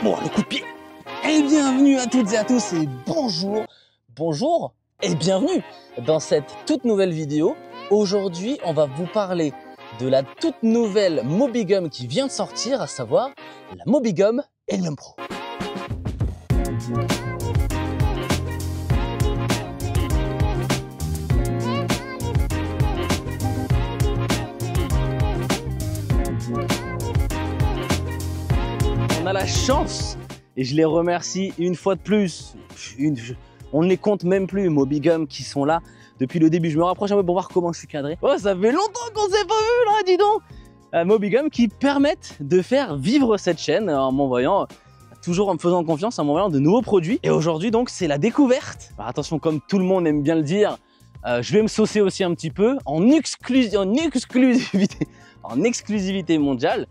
Bon, le coup de pied. Et bienvenue à toutes et à tous et bonjour et bienvenue dans cette toute nouvelle vidéo. Aujourd'hui, on va vous parler de la toute nouvelle Mobigum qui vient de sortir, à savoir la Mobigum Helium Pro. On a la chance, et je les remercie une fois de plus, on ne les compte même plus, Mobigum qui sont là depuis le début. Je me rapproche un peu pour voir comment je suis cadré. Oh, ça fait longtemps qu'on s'est pas vu là, dis donc. Mobigum qui permettent de faire vivre cette chaîne en m'envoyant, toujours en me faisant confiance, en m'envoyant de nouveaux produits. Et aujourd'hui donc c'est la découverte. Alors, attention, comme tout le monde aime bien le dire, je vais me saucer aussi un petit peu en exclusivité mondiale.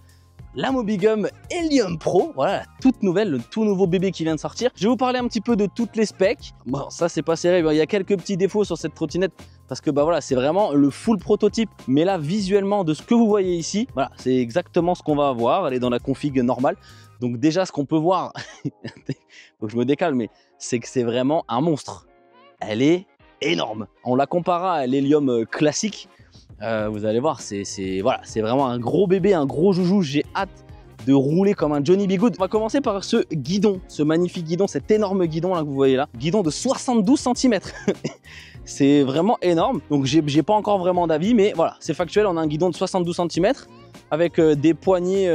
La Mobigum Helium Pro, voilà, la toute nouvelle, le tout nouveau bébé qui vient de sortir. Je vais vous parler un petit peu de toutes les specs. Bon, ça c'est pas serré, il y a quelques petits défauts sur cette trottinette parce que bah voilà, c'est vraiment le full prototype. Mais là, visuellement, de ce que vous voyez ici, voilà, c'est exactement ce qu'on va avoir. Elle est dans la config normale. Donc déjà, ce qu'on peut voir, faut que je me décale, mais c'est que c'est vraiment un monstre. Elle est énorme. On la comparera à l'Helium classique. Vous allez voir, c'est vraiment un gros bébé, un gros joujou. J'ai hâte de rouler comme un Johnny B. Good. On va commencer par ce guidon, ce magnifique guidon, cet énorme guidon là que vous voyez là. Guidon de 72 cm. C'est vraiment énorme. Donc j'ai pas encore vraiment d'avis, mais voilà, c'est factuel. On a un guidon de 72 cm avec des poignées.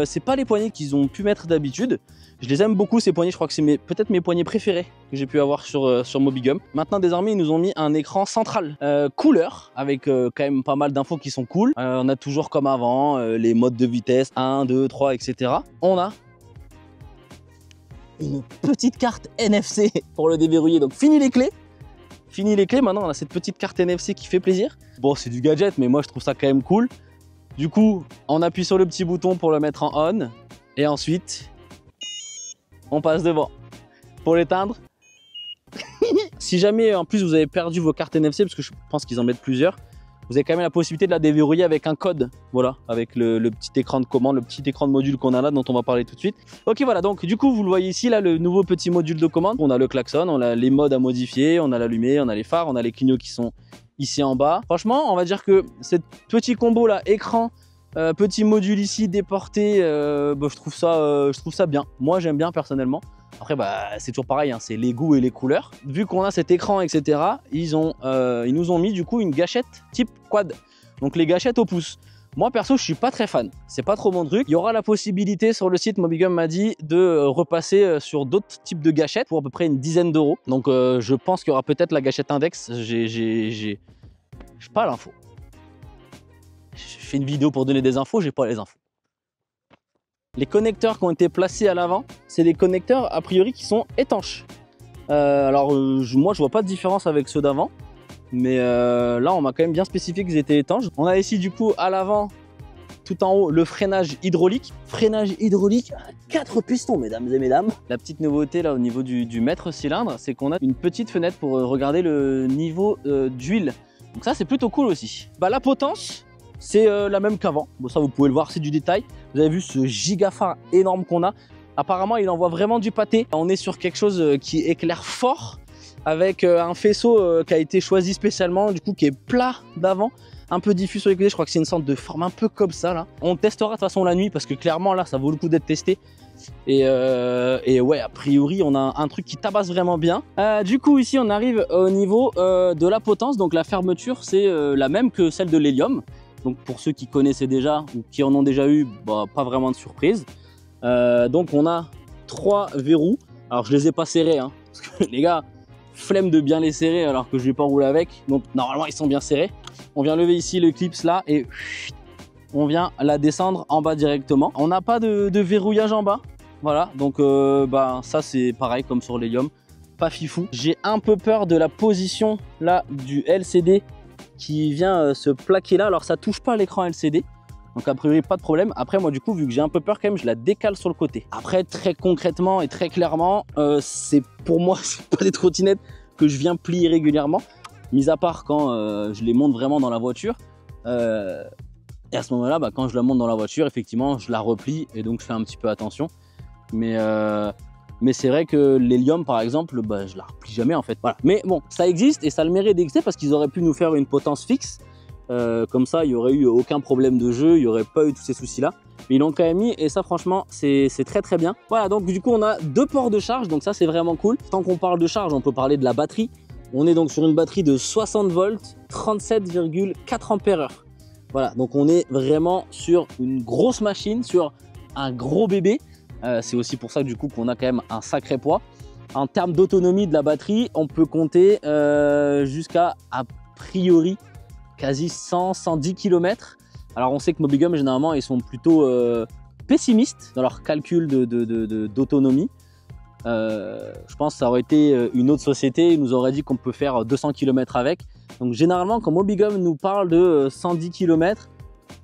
C'est pas les poignées qu'ils ont pu mettre d'habitude. Je les aime beaucoup ces poignées, je crois que c'est peut-être mes poignées préférées que j'ai pu avoir sur Mobigum. Maintenant désormais ils nous ont mis un écran central couleur avec quand même pas mal d'infos qui sont cool. On a toujours comme avant les modes de vitesse 1, 2, 3 etc. On a une petite carte NFC pour le déverrouiller, donc fini les clés. Fini les clés, maintenant on a cette petite carte NFC qui fait plaisir. Bon, c'est du gadget mais moi je trouve ça quand même cool. Du coup on appuie sur le petit bouton pour le mettre en on et ensuite on passe devant pour l'éteindre. Si jamais en plus vous avez perdu vos cartes NFC, parce que je pense qu'ils en mettent plusieurs, vous avez quand même la possibilité de la déverrouiller avec un code. Voilà, avec le petit écran de commande, le petit écran de module qu'on a là, dont on va parler tout de suite. Ok, voilà, donc du coup vous le voyez ici, là, le nouveau petit module de commande. On a le klaxon, on a les modes à modifier, on a l'allumé, on a les phares, on a les clignots qui sont ici en bas. Franchement, on va dire que ce petit combo là, écran, petit module ici déporté, bah, je trouve ça bien. Moi j'aime bien personnellement. Après bah, c'est toujours pareil, hein, c'est les goûts et les couleurs. Vu qu'on a cet écran etc, ils nous ont mis du coup une gâchette type quad. Donc les gâchettes au pouce. Moi perso je suis pas très fan, c'est pas trop mon truc. Il y aura la possibilité sur le site, Mobigum m'a dit, de repasser sur d'autres types de gâchettes pour à peu près une dizaine d'euros. Donc je pense qu'il y aura peut-être la gâchette index, j'ai pas l'info. Je fais une vidéo pour donner des infos, j'ai pas les infos. Les connecteurs qui ont été placés à l'avant, c'est des connecteurs a priori qui sont étanches. Alors moi je vois pas de différence avec ceux d'avant, mais là on m'a quand même bien spécifié qu'ils étaient étanches. On a ici du coup à l'avant, tout en haut, le freinage hydraulique. Freinage hydraulique à 4 pistons, mesdames et mesdames. La petite nouveauté là au niveau du mètre cylindre, c'est qu'on a une petite fenêtre pour regarder le niveau d'huile. Donc ça c'est plutôt cool aussi. Bah, la potence, c'est la même qu'avant. Bon, ça vous pouvez le voir, c'est du détail. Vous avez vu ce giga phare énorme qu'on a. Apparemment il envoie vraiment du pâté. On est sur quelque chose qui éclaire fort, avec un faisceau qui a été choisi spécialement, du coup qui est plat d'avant, un peu diffus sur les côtés. Je crois que c'est une sorte de forme un peu comme ça là. On testera de toute façon la nuit parce que clairement là ça vaut le coup d'être testé. Et ouais, a priori on a un truc qui tabasse vraiment bien. Du coup ici on arrive au niveau de la potence. Donc la fermeture c'est la même que celle de l'Helium. Donc pour ceux qui connaissaient déjà ou qui en ont déjà eu, bah, pas vraiment de surprise. Donc on a 3 verrous. Alors je les ai pas serrés hein, parce que les gars, flemme de bien les serrer alors que je vais pas rouler avec. Donc normalement ils sont bien serrés. On vient lever ici le clips là et on vient la descendre en bas directement. On n'a pas de verrouillage en bas. Voilà, donc bah, ça c'est pareil comme sur l'Helium. Pas fifou. J'ai un peu peur de la position là du LCD qui vient se plaquer là. Alors ça touche pas l'écran LCD, donc a priori pas de problème. Après moi du coup, vu que j'ai un peu peur quand même, je la décale sur le côté. Après très concrètement et très clairement, c'est pour moi c'est pas des trottinettes que je viens plier régulièrement, mis à part quand je les monte vraiment dans la voiture. Et à ce moment là, bah, quand je la monte dans la voiture, effectivement je la replie et donc je fais un petit peu attention. Mais c'est vrai que l'hélium, par exemple, bah, je la replie jamais en fait. Voilà. Mais bon, ça existe et ça a le mérite d'exister parce qu'ils auraient pu nous faire une potence fixe. Comme ça, il n'y aurait eu aucun problème de jeu, il n'y aurait pas eu tous ces soucis-là. Mais ils l'ont quand même mis et ça, franchement, c'est très très bien. Voilà, donc du coup, on a 2 ports de charge, donc ça, c'est vraiment cool. Tant qu'on parle de charge, on peut parler de la batterie. On est donc sur une batterie de 60 volts, 37,4 ampères-heure. Voilà, donc on est vraiment sur une grosse machine, sur un gros bébé. C'est aussi pour ça du coup qu'on a quand même un sacré poids. En termes d'autonomie de la batterie, on peut compter jusqu'à a priori quasi 100-110 km. Alors on sait que Mobigum généralement ils sont plutôt pessimistes dans leur calcul d'autonomie. Je pense que ça aurait été une autre société, ils nous auraient dit qu'on peut faire 200 km avec. Donc généralement quand Mobigum nous parle de 110 km,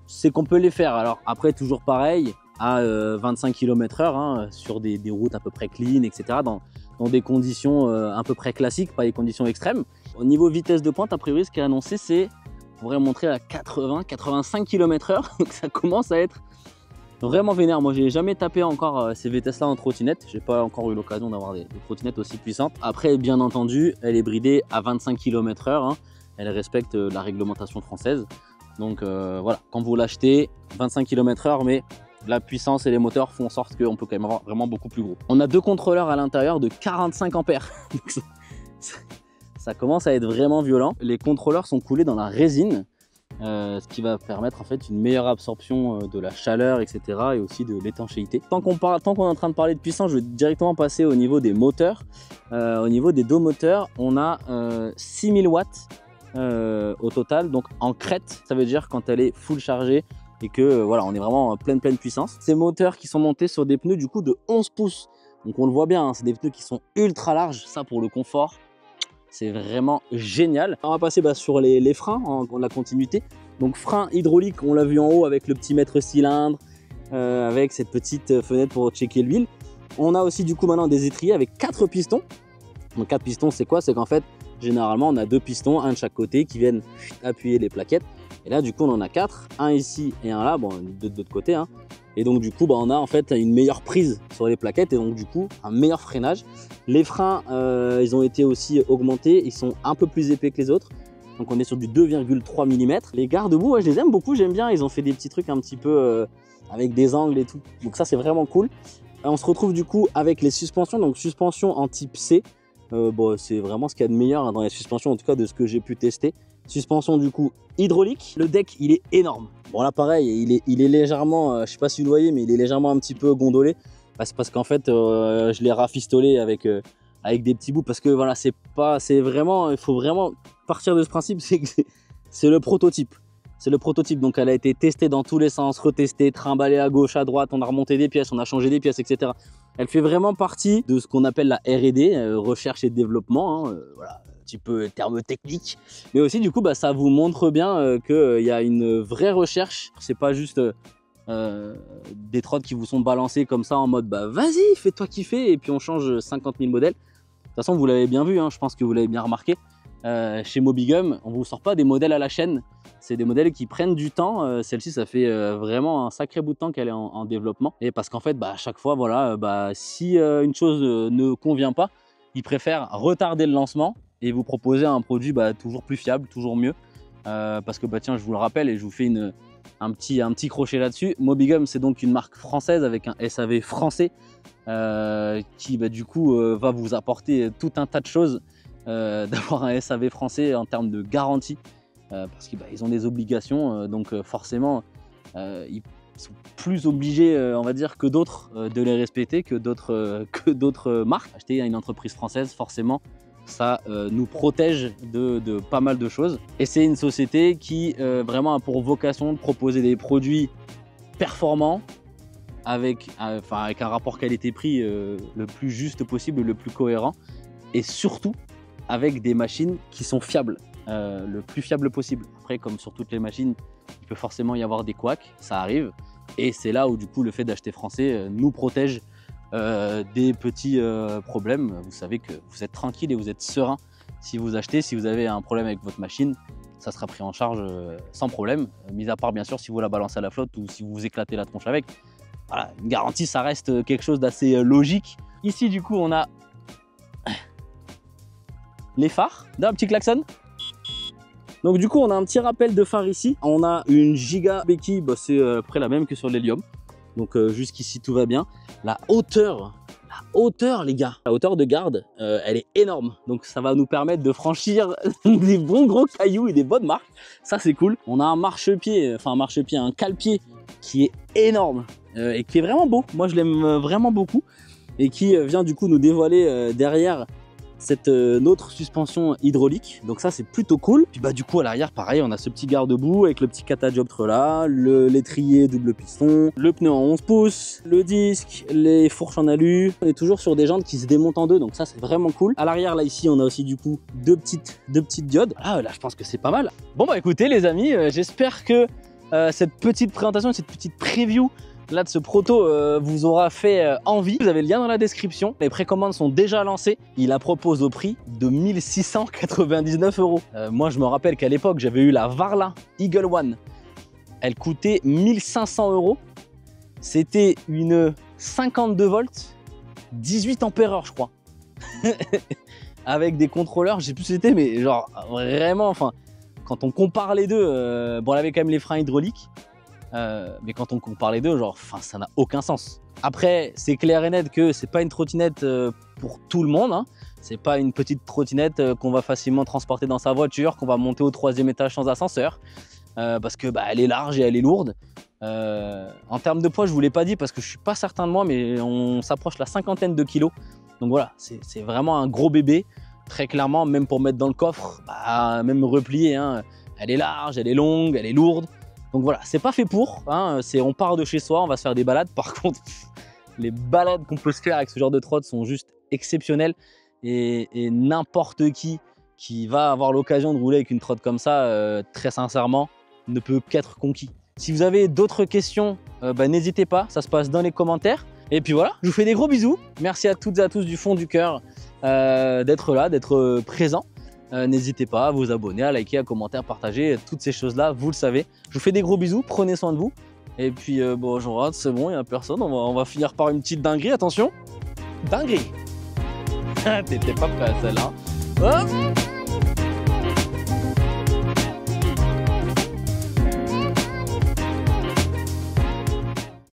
c'est qu'on peut les faire. Alors après toujours pareil, à 25 km/h hein, sur des routes à peu près clean, etc. Dans des conditions à peu près classiques, pas des conditions extrêmes. Au niveau vitesse de pointe, a priori, ce qui est annoncé, c'est on pourrait montrer à 80-85 km/h. Donc ça commence à être vraiment vénère. Moi, j'ai jamais tapé encore ces vitesses-là en trottinette. J'ai pas encore eu l'occasion d'avoir des trottinettes aussi puissantes. Après, bien entendu, elle est bridée à 25 km/h. Hein. Elle respecte la réglementation française. Donc voilà, quand vous l'achetez, 25 km/h, mais la puissance et les moteurs font en sorte qu'on peut quand même avoir vraiment beaucoup plus gros. On a 2 contrôleurs à l'intérieur de 45 ampères. Ça commence à être vraiment violent. Les contrôleurs sont coulés dans la résine, ce qui va permettre en fait une meilleure absorption de la chaleur, etc. et aussi de l'étanchéité. Tant qu'on est en train de parler de puissance, je vais directement passer au niveau des moteurs. Au niveau des 2 moteurs, on a 6000 watts au total, donc en crête, ça veut dire quand elle est full chargée et que voilà, on est vraiment en pleine puissance. Ces moteurs qui sont montés sur des pneus du coup de 11 pouces, donc on le voit bien, hein, c'est des pneus qui sont ultra larges, ça pour le confort, c'est vraiment génial. On va passer sur les freins en la continuité. Donc frein hydraulique, on l'a vu en haut avec le petit mètre cylindre, avec cette petite fenêtre pour checker l'huile. On a aussi du coup maintenant des étriers avec 4 pistons. Donc 4 pistons, c'est quoi? C'est qu'en fait, généralement, on a 2 pistons, un de chaque côté, qui viennent appuyer les plaquettes. Et là, du coup, on en a 4, un ici et un là, bon, de l'autre côté. Hein. Et donc, du coup, on a en fait une meilleure prise sur les plaquettes et donc, du coup, un meilleur freinage. Les freins, ils ont été aussi augmentés, ils sont un peu plus épais que les autres. Donc, on est sur du 2,3 mm. Les garde-boue, ouais, je les aime beaucoup, j'aime bien. Ils ont fait des petits trucs un petit peu avec des angles et tout. Donc, ça, c'est vraiment cool. On se retrouve du coup avec les suspensions. Donc, suspension en type C. Bon, c'est vraiment ce qu'il y a de meilleur dans les suspensions, en tout cas de ce que j'ai pu tester. Suspension du coup hydraulique. Le deck il est énorme. Bon là pareil, il est légèrement, je sais pas si vous le voyez, mais il est légèrement un petit peu gondolé. C'est parce qu'en fait je l'ai rafistolé avec des petits bouts parce que voilà, c'est vraiment, il faut vraiment partir de ce principe, c'est que c'est le prototype. C'est le prototype, donc elle a été testée dans tous les sens, retestée, trimballée à gauche, à droite, on a remonté des pièces, on a changé des pièces, etc. Elle fait vraiment partie de ce qu'on appelle la R&D, recherche et développement, hein, voilà, un petit peu terme technique. Mais aussi du coup, ça vous montre bien qu'il y a une vraie recherche. C'est pas juste des trottes qui vous sont balancées comme ça en mode vas-y, fais-toi kiffer et puis on change 50 000 modèles. De toute façon, vous l'avez bien vu, hein, je pense que vous l'avez bien remarqué. Chez Mobigum, on ne vous sort pas des modèles à la chaîne, c'est des modèles qui prennent du temps. Celle-ci, ça fait vraiment un sacré bout de temps qu'elle est en développement. Et parce qu'en fait, à chaque fois, voilà, si une chose ne convient pas, ils préfèrent retarder le lancement et vous proposer un produit toujours plus fiable, toujours mieux. Parce que tiens, je vous le rappelle et je vous fais un petit crochet là-dessus. Mobigum, c'est donc une marque française avec un SAV français qui du coup va vous apporter tout un tas de choses. D'avoir un SAV français en termes de garantie parce qu'ils ont des obligations donc forcément ils sont plus obligés on va dire que d'autres de les respecter que d'autres marques. Acheter une entreprise française, forcément ça nous protège de pas mal de choses et c'est une société qui vraiment a pour vocation de proposer des produits performants avec un rapport qualité-prix le plus juste possible, le plus cohérent et surtout avec des machines qui sont fiables, le plus fiable possible. Après, comme sur toutes les machines, il peut forcément y avoir des couacs, ça arrive. Et c'est là où du coup le fait d'acheter français nous protège des petits problèmes. Vous savez que vous êtes tranquille et vous êtes serein. Si vous achetez, si vous avez un problème avec votre machine, ça sera pris en charge sans problème. Mis à part bien sûr si vous la balancez à la flotte ou si vous vous éclatez la tronche avec. voilà, une garantie, ça reste quelque chose d'assez logique. Ici, du coup, on a les phares. D'un petit klaxon. Donc du coup, on a un petit rappel de phare ici. On a une giga béquille, bah, c'est à peu près la même que sur l'hélium. Donc jusqu'ici, tout va bien. La hauteur, les gars, la hauteur de garde, elle est énorme. Donc ça va nous permettre de franchir des bons gros cailloux et des bonnes marches. Ça, c'est cool. On a un marchepied, un cale-pied qui est énorme et qui est vraiment beau. Moi, je l'aime vraiment beaucoup et qui vient du coup nous dévoiler derrière cette autre suspension hydraulique. Donc ça, c'est plutôt cool. Puis bah du coup à l'arrière, pareil, on a ce petit garde-boue avec le petit catadioptre là, l'étrier double piston, le pneu en 11 pouces, le disque, les fourches en alu. On est toujours sur des jantes qui se démontent en deux, donc ça c'est vraiment cool. À l'arrière là, ici, on a aussi du coup deux petites diodes. Ah, là je pense que c'est pas mal. Bon bah écoutez les amis, j'espère que cette petite présentation, cette petite preview là de ce proto vous aura fait envie. Vous avez le lien dans la description. Les précommandes sont déjà lancées. Il la propose au prix de 1699 €. Moi je me rappelle qu'à l'époque j'avais eu la Varla Eagle One. Elle coûtait 1500 €. C'était une 52 volts, 18 ampères-heure je crois. Avec des contrôleurs, je sais plus ce que c'était, mais genre vraiment, enfin, quand on compare les deux, bon elle avait quand même les freins hydrauliques. Mais quand on compare les deux, genre, ça n'a aucun sens. Après, c'est clair et net que c'est pas une trottinette pour tout le monde. Hein. C'est pas une petite trottinette qu'on va facilement transporter dans sa voiture, qu'on va monter au 3e étage sans ascenseur, parce que bah, elle est large et elle est lourde. En termes de poids, je vous l'ai pas dit parce que je suis pas certain de moi, mais on s'approche la 50aine de kilos. Donc voilà, c'est vraiment un gros bébé. Très clairement, même pour mettre dans le coffre, bah, même replié, hein, elle est large, elle est longue, elle est lourde. Donc voilà, c'est pas fait pour, hein, on part de chez soi, on va se faire des balades. Par contre, les balades qu'on peut se faire avec ce genre de trotte sont juste exceptionnelles. Et n'importe qui va avoir l'occasion de rouler avec une trotte comme ça, très sincèrement, ne peut qu'être conquis. Si vous avez d'autres questions, bah, n'hésitez pas, ça se passe dans les commentaires. Et puis voilà, je vous fais des gros bisous. Merci à toutes et à tous du fond du cœur d'être là, d'être présents. N'hésitez pas à vous abonner, à liker, à commenter, à partager, toutes ces choses-là, vous le savez. Je vous fais des gros bisous, prenez soin de vous. Et puis, bon, je rate, c'est bon, il n'y a personne. On va finir par une petite dinguerie, attention. Dinguerie. T'étais pas prêt à celle-là. Hop.